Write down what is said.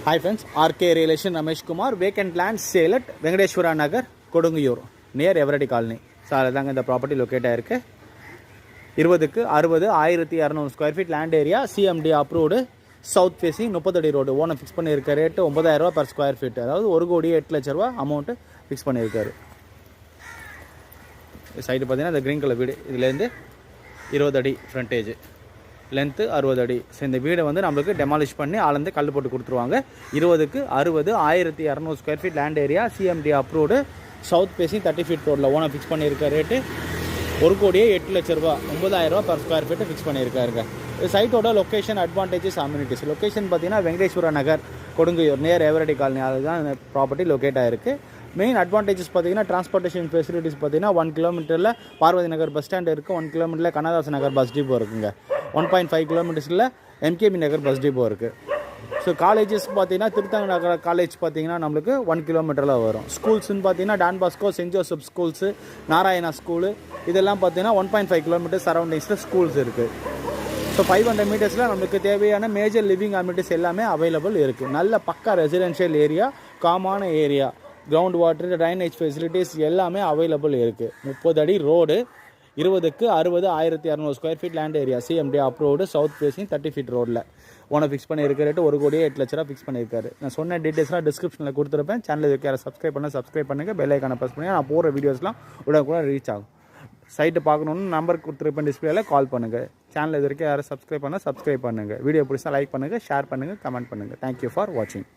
Hi friends, RK Relation Ramesh Kumar, vacant land sale at Venkateshwara Nagar, Kodungayur, near Eveready Colony. So, the property located here. 20க்கு 60 1200 square feet land area CMD approved south facing 30 அடி road owner fix பண்ணியிருக்க rate 9000 ரூபா per square feet அதாவது 1 கோடி 8 லட்ச ரூபா amount fix பண்ணியிருக்காரு. Side பார்த்தீங்கன்னா இந்த க்ரீன் கலர் வீடு இதுலேருந்து 20 அடி ஃப்ரண்டேஜ் லென்த்து 60 அடி. ஸோ இந்த வீடை வந்து நம்மளுக்கு டெமாலிஷ் பண்ணி ஆளந்து கல் போட்டு கொடுத்துருவாங்க. 20க்கு 60 1200 square feet land area CMD approved south facing 30 feet ரோடில் ஓனர் ஃபிக்ஸ் பண்ணியிருக்க ரேட்டு 1 கோடியே 8 லட்ச ரூபா 9000 ரூபா பர் ஸ்கொயர் ஃபீட்டு ஃபிக்ஸ் பண்ணியிருக்காருங்க. சைட்டோட லொக்கேஷன் அட்வான்டேஜஸ் அம்யூனிட்டிஸ் லொக்கேஷன் பார்த்தீங்கன்னா Venkateswara Nagar Kodungaiyur near Eveready colony அதுதான் இந்த ப்ராப்பர்ட்டி லொக்கேட் ஆகிருக்கு. மெயின் அட்வான்டேஜஸ் பார்த்தீங்கன்னா டிரான்ஸ்போர்ட்டேஷன் ஃபெசிலிட்டிஸ் பார்த்தீங்கன்னா 1 கிலோமீட்டரில் பார்வதி நகர் பஸ் ஸ்டாண்ட் இருக்குது, 1 கிலோமீட்டரில் கண்ணதாசன் நகர் பஸ் டிப்போ இருக்குங்க, 1.5 கிலோமீட்டர்ஸில் எம்கேபி நகர் பஸ் டிப்போ இருக்குது. ஸோ காலேஜஸ் பார்த்தீங்கன்னா திருத்தங்க நகர் காலேஜ் பார்த்தீங்கன்னா நம்மளுக்கு 1 கிலோமீட்டரில் வரும். ஸ்கூல்ஸ்ன்னு பார்த்தீங்கன்னா Don Bosco, saint Joseph schools, Narayana school இதெல்லாம் பார்த்தீங்கன்னா 1.5 கிலோமீட்டர் சரௌண்டிங்ஸில் ஸ்கூல்ஸ் இருக்குது. ஸோ 500 மீட்டர்ஸில் நம்மளுக்கு தேவையான மேஜர் லிவிங் அம்யூனிட்டிஸ் எல்லாமே அவைலபிள் இருக்குது. நல்ல பக்கா ரெசிடென்ஷியல் ஏரியா, காமான area, ground water, drainage facilities எல்லாமே அவைலபிள் இருக்குது. 30 அடி ரோடு, 20க்கு 60 1200 square feet land area CMD approved south facing 30 feet ரோடில் ஓனர் ஃபிக்ஸ் பண்ணியிருக்க ரேட்டு 1 கோடியே 8 லட்ச ரூபா ஃபிக்ஸ் பண்ணியிருக்காரு. நான் சொன்ன டீட்டெயில்ஸ்லாம் டிஸ்கிரிப்ஷனில் கொடுத்துருப்பேன். சேனல் யாரை சப்ஸ்கிரைப் பண்ணுங்கள், பெல் ஐக்கானை ப்ரெஸ் பண்ணி நான் போகிற வீடியோஸ்லாம் உடனே ரீச் ஆகும். சைட்டு பார்க்கணுன்னு நம்பர் கொடுத்துருப்பேன், டிஸ்பிளேல கால் பண்ணுங்கள். சேனல் இது வரைக்கும் யாரை சப்ஸ்கிரைப் பண்ணுங்கள். வீடியோ பிடிச்சா லைக் பண்ணுங்கள், ஷேர் பண்ணுங்கள், கமெண்ட் பண்ணுங்கள். தேங்க்யூ ஃபார் வாட்சிங்.